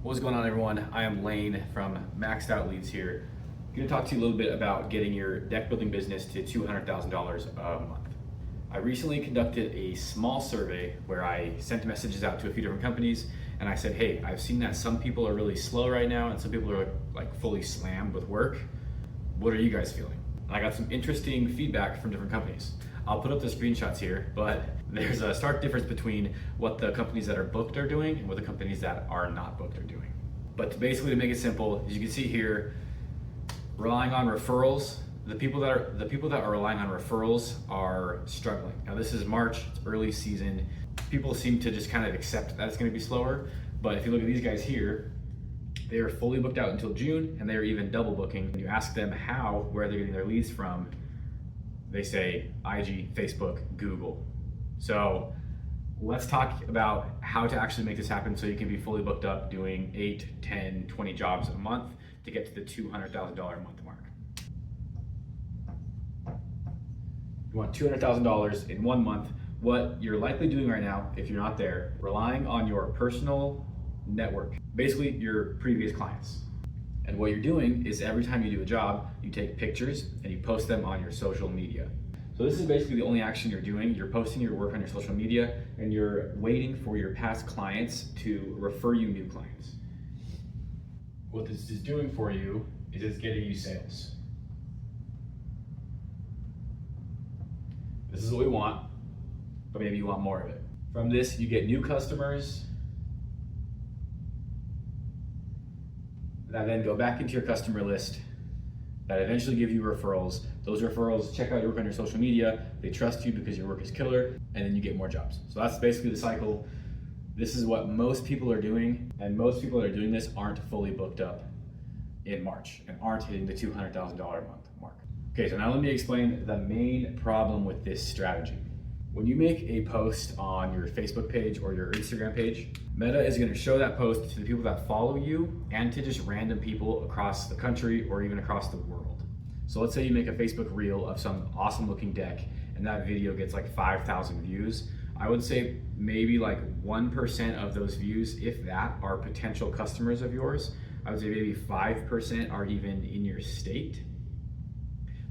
What's going on, everyone? I am Lane from Maxed Out Leads here. I'm going to talk to you a little bit about getting your deck building business to $200,000 a month. I recently conducted a small survey where I sent messages out to a few different companies and I said, hey, I've seen that some people are really slow right now and some people are like fully slammed with work. What are you guys feeling? And I got some interesting feedback from different companies. I'll put up the screenshots here, but there's a stark difference between what the companies that are booked are doing and what the companies that are not booked are doing. But to make it simple, as you can see here, relying on referrals, the people that are relying on referrals are struggling. Now this is March, it's early season. People seem to just kind of accept that it's going to be slower. But if you look at these guys here, they are fully booked out until June, and they are even double booking. When you ask them where they're getting their leads from, they say IG, Facebook, Google. So let's talk about how to actually make this happen so you can be fully booked up doing 8, 10, 20 jobs a month to get to the $200,000 a month mark. You want $200,000 in 1 month. What you're likely doing right now, if you're not there, relying on your personal network, basically your previous clients. And what you're doing is every time you do a job, you take pictures and you post them on your social media. So this is basically the only action you're doing. You're posting your work on your social media and you're waiting for your past clients to refer you new clients. What this is doing for you is it's getting you sales. This is what we want, but maybe you want more of it. From this, you get new customers that then go back into your customer list that eventually give you referrals. Those referrals check out your work on your social media, they trust you because your work is killer, and then you get more jobs. So that's basically the cycle. This is what most people are doing, and most people that are doing this aren't fully booked up in March and aren't hitting the $200,000 a month mark. Okay, so now let me explain the main problem with this strategy. When you make a post on your Facebook page or your Instagram page, Meta is going to show that post to the people that follow you and to just random people across the country or even across the world. So let's say you make a Facebook reel of some awesome looking deck and that video gets like 5,000 views. I would say maybe like 1% of those views, if that, are potential customers of yours. I would say maybe 5% are even in your state,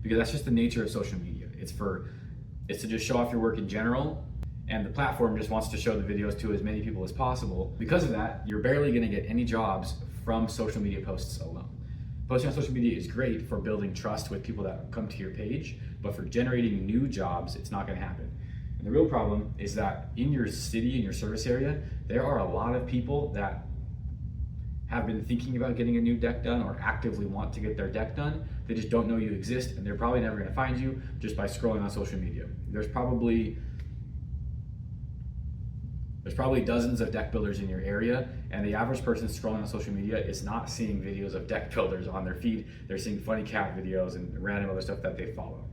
because that's just the nature of social media. It's to just show off your work in general, and the platform just wants to show the videos to as many people as possible. Because of that, you're barely gonna get any jobs from social media posts alone. Posting on social media is great for building trust with people that come to your page, but for generating new jobs, it's not gonna happen. And the real problem is that in your city, in your service area, there are a lot of people that have been thinking about getting a new deck done or actively want to get their deck done. They just don't know you exist, and they're probably never gonna find you just by scrolling on social media. There's probably dozens of deck builders in your area, and the average person scrolling on social media is not seeing videos of deck builders on their feed. They're seeing funny cat videos and random other stuff that they follow.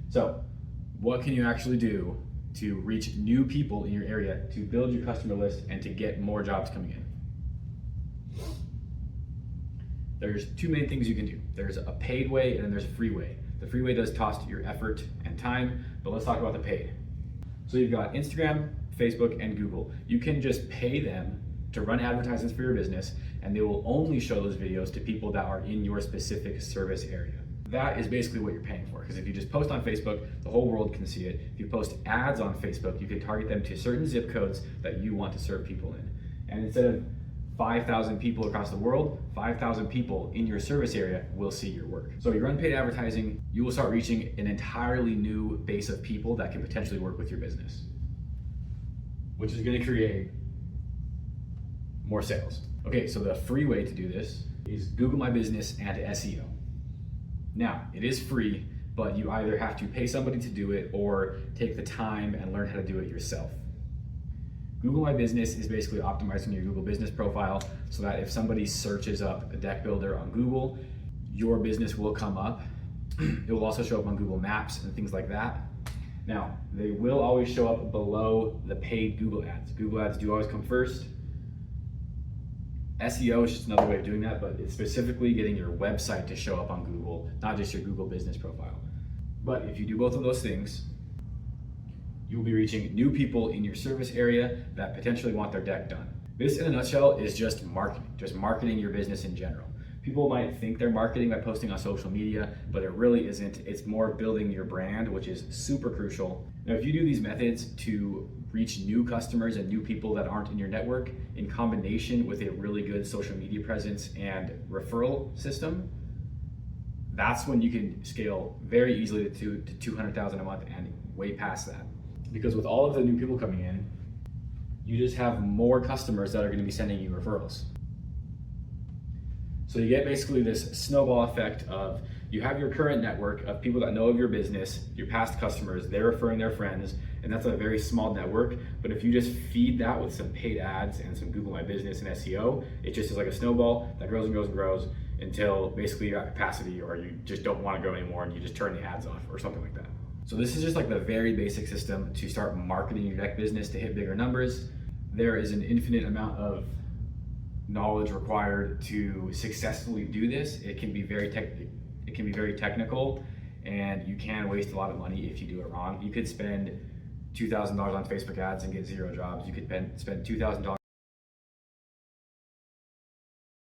So what can you actually do to reach new people in your area, to build your customer list, and to get more jobs coming in? There's two main things you can do. There's a paid way and then there's a free way. The free way does cost your effort and time, but let's talk about the paid. So you've got Instagram, Facebook, and Google. You can just pay them to run advertisements for your business, and they will only show those videos to people that are in your specific service area. That is basically what you're paying for, because if you just post on Facebook, the whole world can see it. If you post ads on Facebook, you can target them to certain zip codes that you want to serve people in. And instead of 5,000 people across the world, 5,000 people in your service area will see your work. So if you run paid advertising, you will start reaching an entirely new base of people that can potentially work with your business, which is gonna create more sales. Okay, so the free way to do this is Google My Business and SEO. Now, it is free, but you either have to pay somebody to do it or take the time and learn how to do it yourself. Google My Business is basically optimizing your Google business profile so that if somebody searches up a deck builder on Google, your business will come up. It will also show up on Google Maps and things like that. Now, they will always show up below the paid Google ads. Google ads do always come first. SEO is just another way of doing that, but it's specifically getting your website to show up on Google, not just your Google business profile. But if you do both of those things, you will be reaching new people in your service area that potentially want their deck done. This, in a nutshell, is just marketing your business in general. People might think they're marketing by posting on social media, but it really isn't. It's more building your brand, which is super crucial. Now, if you do these methods to reach new customers and new people that aren't in your network in combination with a really good social media presence and referral system, that's when you can scale very easily to 200,000 a month and way past that. Because with all of the new people coming in, you just have more customers that are going to be sending you referrals. So you get basically this snowball effect of you have your current network of people that know of your business, your past customers, they're referring their friends, and that's a very small network. But if you just feed that with some paid ads and some Google My Business and SEO, it just is like a snowball that grows and grows and grows until basically you're at capacity or you just don't want to go anymore and you just turn the ads off or something like that. So this is just like the very basic system to start marketing your tech business to hit bigger numbers. There is an infinite amount of knowledge required to successfully do this. It can be very technical, and you can waste a lot of money if you do it wrong. You could spend $2,000 on Facebook ads and get 0 jobs. You could spend $2,000